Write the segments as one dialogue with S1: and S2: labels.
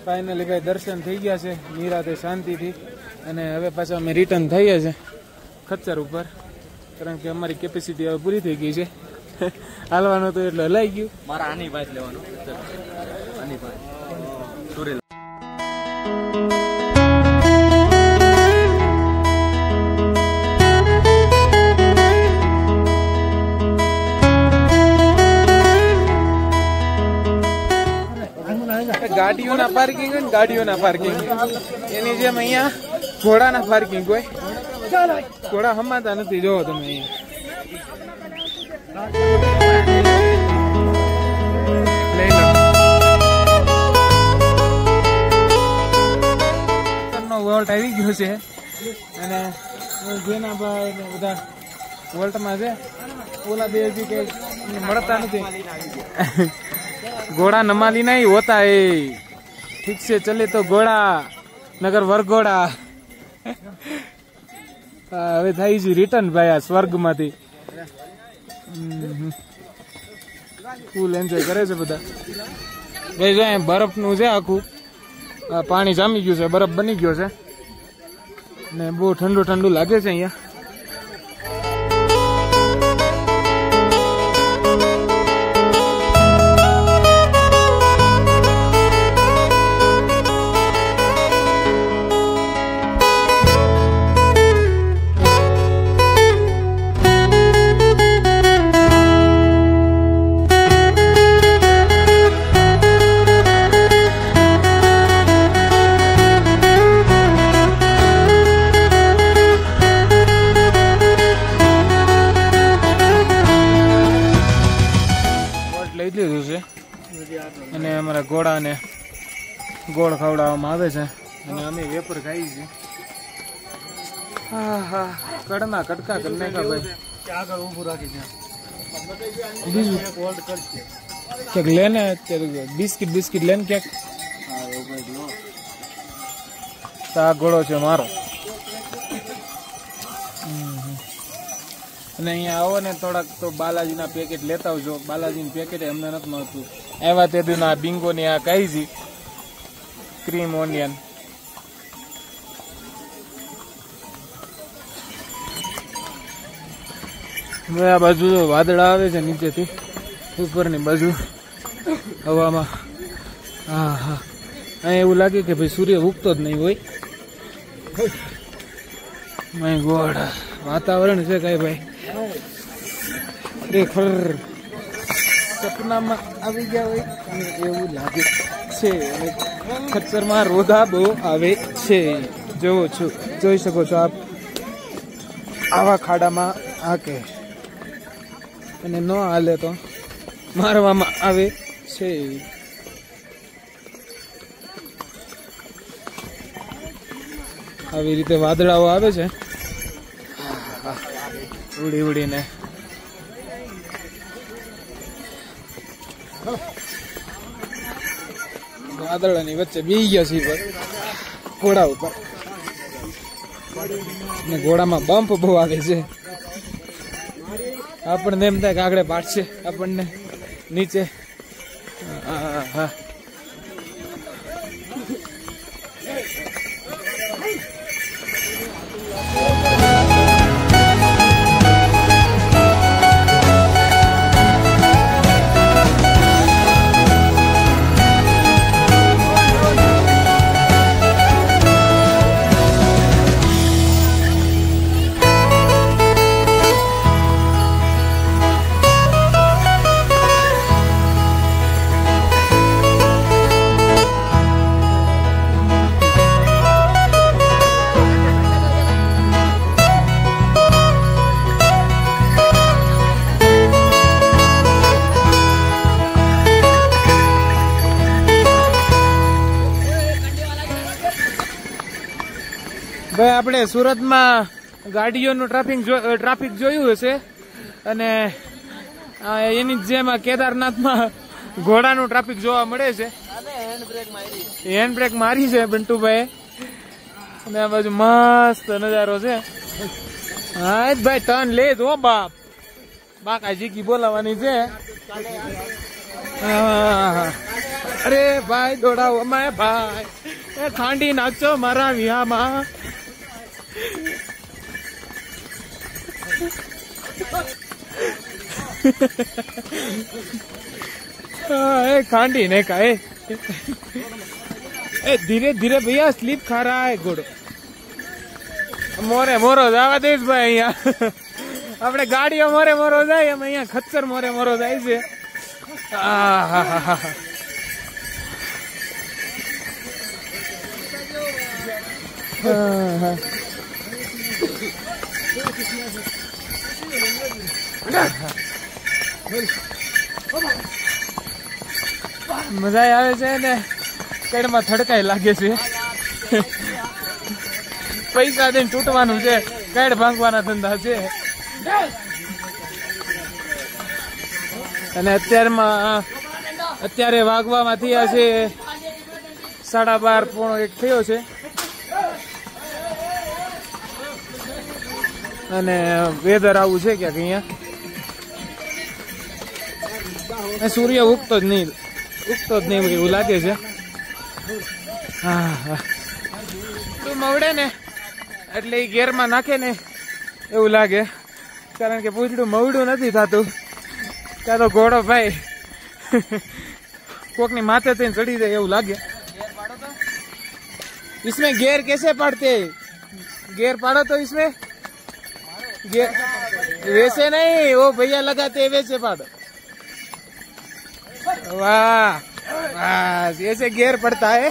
S1: Finally भाई दर्शन थी गया है निराते शांति थी અને હવે પાછા અમે રિટર્ન થઈએ છે ખચ્ચર ઉપર કારણ કે અમારી કેપેસિટી હવે પૂરી થઈ ગઈ છે હાલવાનું તો એટલે હલાઈ ગયું
S2: મારા આની વાત લેવાનું આની વાત સુરેલ
S1: ગાડીઓના પાર્કિંગ હોય ને ગાડીઓના પાર્કિંગ એની જેમ અહીંયા ઘોડાના પાર્કિંગ હોય ઘોડા હમાતા નથી જોવો તમે અહીંયા વોલ્ટ આવી ગયો છે અને જેના ભાઈ ને બધા વોલ્ટમાં છે ઓલા બે હજી કઈ મળતા નથી घोड़ा नमाली नहीं होता है ठीक से चले तो घोड़ा नगर वरघोड़ा હવે થઈ છે રિટર્ન ભાઈ આ સ્વર્ગમાંથી ફૂલ એન્જોય કરે છે બધા ભાઈ જો બરફનું છે આખું પાણી જામી ગયું છે બરફ બની ગયો છે ને બહુ ઠંડુ ઠંડુ લાગે છે અહીંયા અને અમારા ઘોડાને ગોળ ખવડાવવામાં આવે છે અને અમે વેપર ખાઈ છીએ હા હા કડના કટકા કરી નાખા ભાઈ
S2: આગળ ઊભું રાખી છે
S1: બીજું ક્યાંક લેને બિસ્કિટ બિસ્કિટ લેને ક્યાંક તો આ ઘોડો છે મારો અને અહીંયા આવો ને થોડાક તો બાલાજીના પેકેટ લેતા આવજો બાલાજીનું પેકેટ અમને નથી મળતું એવા તે ના બિંગો ની આ કઈ છે ક્રીમ ઓનિયન આ બાજુ વાદળા આવે છે નીચેથી ઉપરની બાજુ હવામાં હા હા અહીંયા એવું લાગે કે ભાઈ સૂર્ય ઉગતો જ નહીં હોય માય ગોડ વાતાવરણ છે કઈ ભાઈ ખરેખર સપનામાં આવી ગયા હોય અને એવું લાગે છે અને ખચ્ચરમાં રોદા બહુ આવે છે જોઈ શકો છો આપ આવા ખાડામાં હાકે અને ન હાલે તો મારવામાં આવે છે આવી રીતે વાદળાઓ આવે છે ઉડી ઉડીને વાદળની વચ્ચે બેસી ગયા છીએ ઘોડા ઉપર ને ઘોડામાં બમ્પ બહુ આવે છે આપણને એમ થાય કે આગળ પાડશે આપણને નીચે હા હા ભાઈ આપણે સુરતમાં ગાડીઓનું ટ્રાફિક જોયું હશે અને એની જેમ કેદારનાથમાં ઘોડાનું ટ્રાફિક જોવા મળે છે હેન્ડ બ્રેક મારી છે બંટુભાઈ અને આ બાજુ મસ્ત નજારો છે હા ભાઈ ટર્ન લે જો બાપ બાકાજી કી બોલાવાની છે અરે ભાઈ દોડાવો અમાય ભાઈ, એ ખાંડી નાખજો મારા વિહામાં. ए खांडी ने का ए धीरे धीरे भैया स्लीप खा रहा है गुड़. मोरे मोरो जावा देश भाई अहिया अपने गाड़ियों मोरे मोरो जाए हम अहिया खच्चर मोरे मोरो जाए छे. મજા આવે છે ને કડમાં થડકાઈ લાગે છે. પૈસા દઈને તૂટવાનું છે, કડ ભાંગવાના ધંધા છે. અને અત્યારે વાગવામાં થયા છે 12:30 પોણો 1 થયો છે. અને વેધર આવું છે ક્યાંક અહીંયા સૂર્ય ઉગતો જ નહીં એવું લાગે છે. હા તું મવડે ને એટલે એ ગેરમાં નાખે ને એવું લાગે, કારણ કે પૂછડું મવડું નથી થતું. ત્યાં તો ઘોડો ભાઈ કોકની માથે થઈને ચડી જાય એવું લાગે. इसमें गेर कैसे पड़ते? गेर पाड़ो तो इसमें गेर वैसे नहीं, वो भैया लगाते वैसे पाड़ो. वाह बस ऐसे गेर पड़ता है.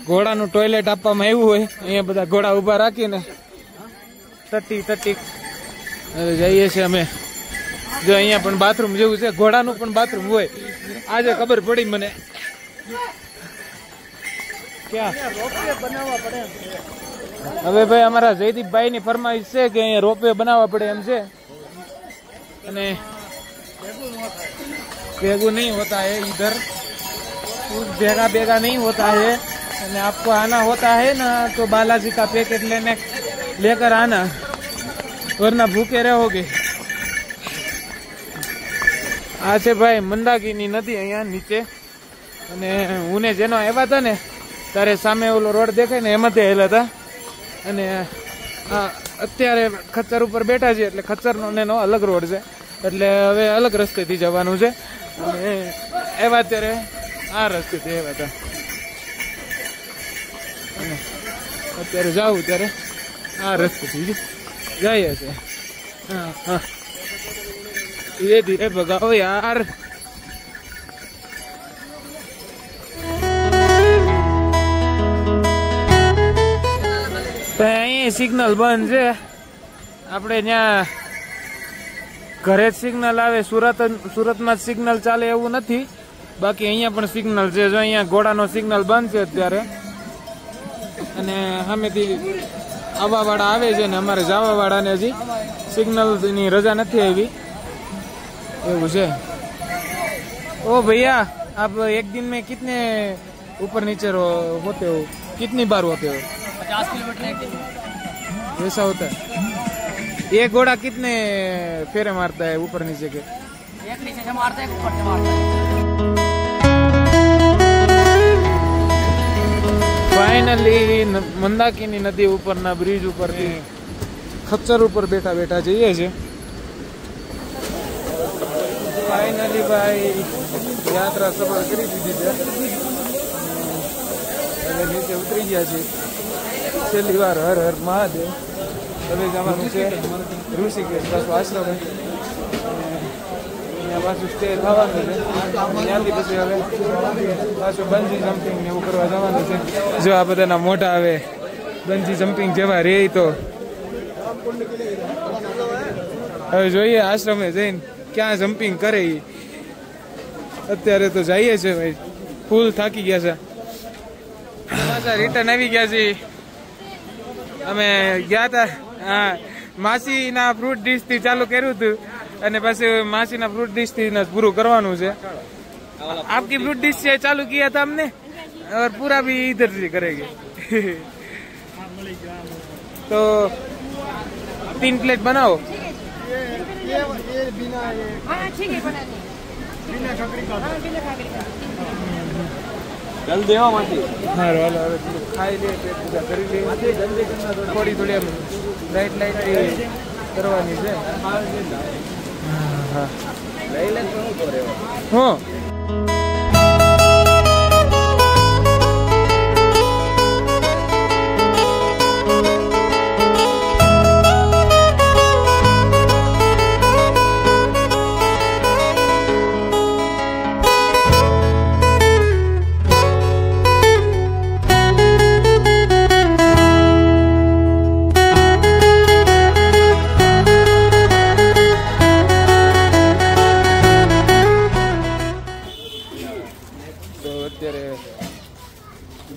S1: ઘોડાનું ટોયલેટ આપવામાં આવ્યું હોય, અહીંયા બધા ઘોડા ઉભા રાખીને તટી જઈએ છીએ અમે. જો અહીંયા પણ બાથરૂમ જેવું છે, ઘોડાનું પણ બાથરૂમ હોય. આજે ખબર પડી મને. ક્યાં હવે ભાઈ અમારા જયદીપભાઈ ની ફરમાઈશ છે કે અહીંયા રોપવે બનાવવા પડે એમ છે. અને ભેગું नहीं होता है इधर, भेगा नहीं होता है. અને आपको आना होता है ना तो बालाजी का पैकेट लेकर आना, वरना भूखे रहोगे. આ છે ભાઈ મંદાકીની નદી અહીંયા નીચે. અને હું જેનો આવ્યા હતા ને ત્યારે સામે ઓલો રોડ દેખાય ને એમાંથી આવેલા હતા. અને અત્યારે ખચ્ચર ઉપર બેઠા છે એટલે ખચ્ચરનો એનો અલગ રોડ છે, એટલે હવે અલગ રસ્તેથી જવાનું છે. અને આવ્યા ત્યારે આ રસ્તેથી આવ્યા હતા. અત્યારે જાવું ત્યારે આ રસ્તેથી જઈએ છે. હા ધીરે ધીરે ભગાવો યાર. અહીં સિગ્નલ બંધ છે. આપણે ત્યાં ઘરે જ સિગ્નલ આવે, સુરતમાં જ સિગ્નલ ચાલે એવું નથી. બાકી અહીંયા પણ સિગ્નલ છે. જો અહીંયા ઘોડાનો સિગ્નલ બંધ છે અત્યારે. અને સામેથી આવવા વાળા આવે છે ને અમારે જવા વાળાને હજી સિગ્નલ ની રજા નથી આવી એવું છે. ओ भैया आप एक दिन में कितने ऊपर नीचे होते हो, कितनी बार होते हो?
S2: 50 किलोमीटर एक दिन.
S1: ऐसा होता है. ये घोड़ा कितने फेरे मारता है ऊपर नीचे के?
S2: एक नीचे से मारता है, एक ऊपर से मारता है.
S1: फाइनली मंदाकिनी नदी ઉપરના બ્રિજ ઉપરથી ખચ્ચર ઉપર બેઠા બેઠા જઈએ છે. ફાઇનલી ભાઈ યાત્રા સફળ કરી દીધી છે. હવે નીચે ઉતરી ગયા છે. છેલ્લી વાર હર હર મહાદેવ. હવે જવાનું છે ઋષિકેશ પાછું આશ્રમ. ત્યાં પાછું સ્ટે થવાનું છે. ત્યાંથી પછી હવે પાછું બંજી જમ્પિંગ ને એવું કરવા જવાનું છે. જો આ બધાના મોઢા આવે બંજી જમ્પિંગ જેવા રે તો હવે જોઈએ આશ્રમે જઈને ક્યાં જમ્પિંગ કરે. અત્યારે તો જઈએ છે ભાઈ, ફૂલ થાકી ગયા છે. પાછા રિટર્ન આવી ગયા છે. અમે ગયા હતા, હા, માસીના ફ્રૂટ ડીશ થી ચાલુ કર્યું હતું અને પછી માસીના ફ્રૂટ ડીશ થી પૂરું કરવાનું છે. आपकी फ्रूट डिश से चालू किया था हमने और पूरा भी इधर से करेंगे. तो 3 प्लेट बनाओ.
S3: ठीक है बना दें.
S2: જલ્દી આવો માંથી.
S1: હાલો હાલો હવે થોડું ખાઈ લે પેટ પૂજા કરી લે થોડી થોડી એમ લાઈટ કરવાની છે. હા
S2: લઈ લે તો શું કરે
S1: હું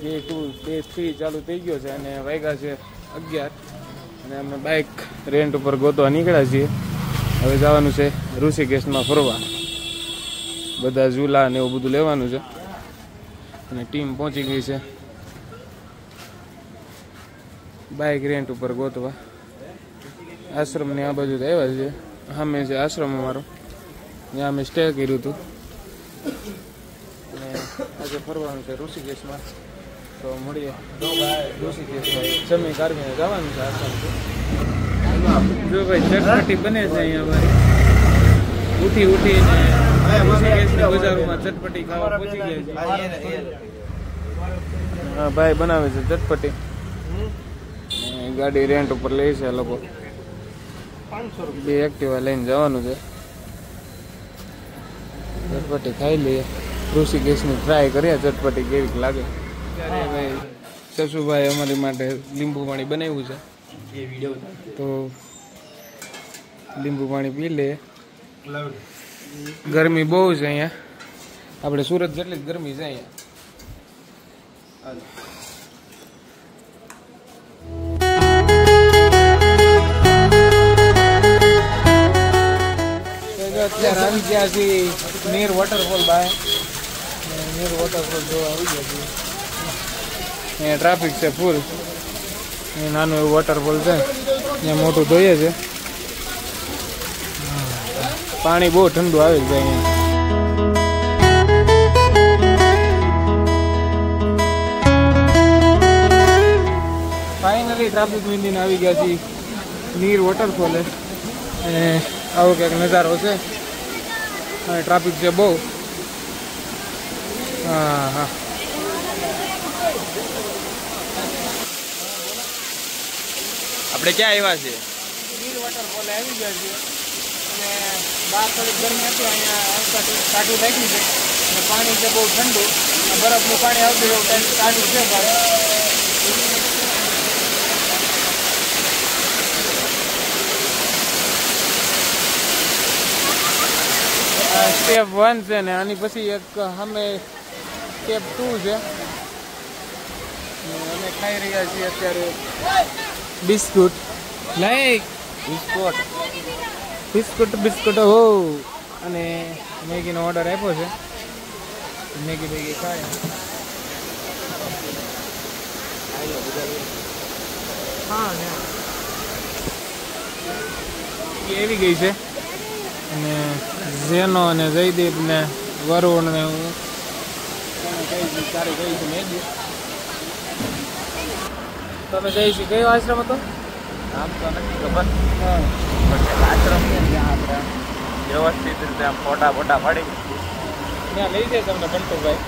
S1: Day 2 Day 3 ચાલુ થઈ ગયો છે અને વાગ્યા છે 11 અને અમે બાઇક રેન્ટ ઉપર ગોતવા નીકળ્યા છીએ. હવે જવાનું છે ઋષિકેશમાં ફરવા. બધા ઝૂલા ને એવું બધું લેવાનું છે અને ટીમ પહોંચી ગઈ છે બાઇક રેન્ટ ઉપર ગોતવા. આશ્રમની આ બાજુ આવ્યા છે. સામે છે આશ્રમ અમારો, ત્યાં અમે સ્ટે કર્યું હતું અને આજે ફરવાનું છે ઋષિકેશમાં. તો મળીએ ઋષિકેશમાં જમી કાઢીને જવાનું છે આશ્રમથી. જો ભાઈ ચટપટી બને છે અહીંયા અમારી. ઉઠીને ઋષિકેશની બજારોમાં ચટપટી ખાવા પહોંચી ગયા છે. હા ભાઈ બનાવે છે ચટપટી. ગાડી રેન્ટ ઉપર લે છે લોકો. 2 એક્ટિવા લઈને જવાનું છે. ચટપટી ખાઈ લઈએ. ઋષિકેશની ટ્રાય કરીએ ચટપટી કેવી લાગે. ત્યારે ભાઈ સસુભાઈ અમારી માટે લીંબુ પાણી બનાવ્યું છે તો લીંબુ પાણી પી લે. ગરમી બહુ છે અહીંયા. આપણે સુરત જેટલી જ ગરમી છે અહીંયા. અત્યારે આવી ગયા છીએ નીર વોટરફોલ બાય. નીર વોટરફોલ જોવા આવી ગયા છીએ. અહીંયા ટ્રાફિક છે ફૂલ. નાનું એવું વોટરફોલ છે, અહીંયા મોટું જોઈએ છે. પાણી બહુ ઠંડુ આવે છે અહીંયા. ફાઇનલી ટ્રાફિક વિંદીને આવી ગયા છીએ નીર વોટરફોલે. અને આવો કંઈક નજારો છે. ટ્રાફિક છે બહુ. હા હા
S2: આપણે ક્યાં આવ્યા છીએ?
S1: નીર વોટરફોલે આવી ગયા છીએ અને બહાર થોડીક ગરમી હતી, અહીંયા કાઢું રાખ્યું છે અને પાણી છે બહુ ઠંડુ. બરફનું પાણી આવતું એવું કાઢું છે ભાઈ. સ્ટેપ 1 છે ને આની પછી એક સામે સ્ટેપ 2 છે. અમે ખાઈ રહ્યા છીએ અત્યારે બિસ્કુટ. બિસ્કુટ હો. અને મેગીનો ઓર્ડર આપ્યો છે. મેગી બેગી ખાય. હા એવી ગઈ છે. અને ઝેનો અને જયદીપ ને વરુણ ને હું સારી ગઈ છે મેગી. તમે જઈશું કયો આશ્રમ હતો?
S2: આમ તો નથી ખબર.
S1: હા
S2: આશ્રમ છે ત્યાં આપણે વ્યવસ્થિત રીતે આમ ફોટા પાડી
S1: ત્યાં લઈ જાય તમને બંટુભાઈ.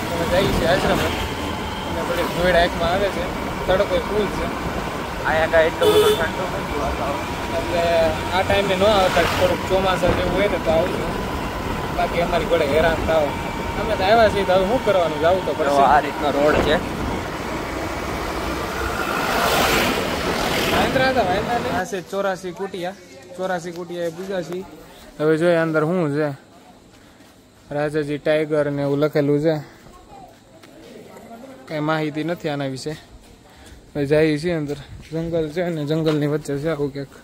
S1: તમે જઈએ છીએ આશ્રમ અને થોડી ધોળ આંખમાં આવે છે. તડકો ફૂલ છે.
S2: અહીંયા કાંઈ એટલું બધું ઠંડુ નથી વાતાવરણ.
S1: એટલે આ ટાઈમે ન આવતા, થોડુંક ચોમાસા જેવું હોય ને તો આવજો. બાકી અમારી ઘોડે હેરાન થાવ. અમે તો આવ્યા છીએ તો હવે શું કરવાનું, જવું તો પડશે.
S2: આ રીતનો રોડ છે.
S1: આ છે 84 કુટિયા. 84 કુટિયા એ પૂજા છે. હવે જોઈએ અંદર શું છે. રાજાજી ટાઈગર ને એવું લખેલું છે. કઈ માહિતી નથી આના વિશે. જઈએ છીએ અંદર. જંગલ છે ને જંગલની વચ્ચે છે આવું ક્યાંક.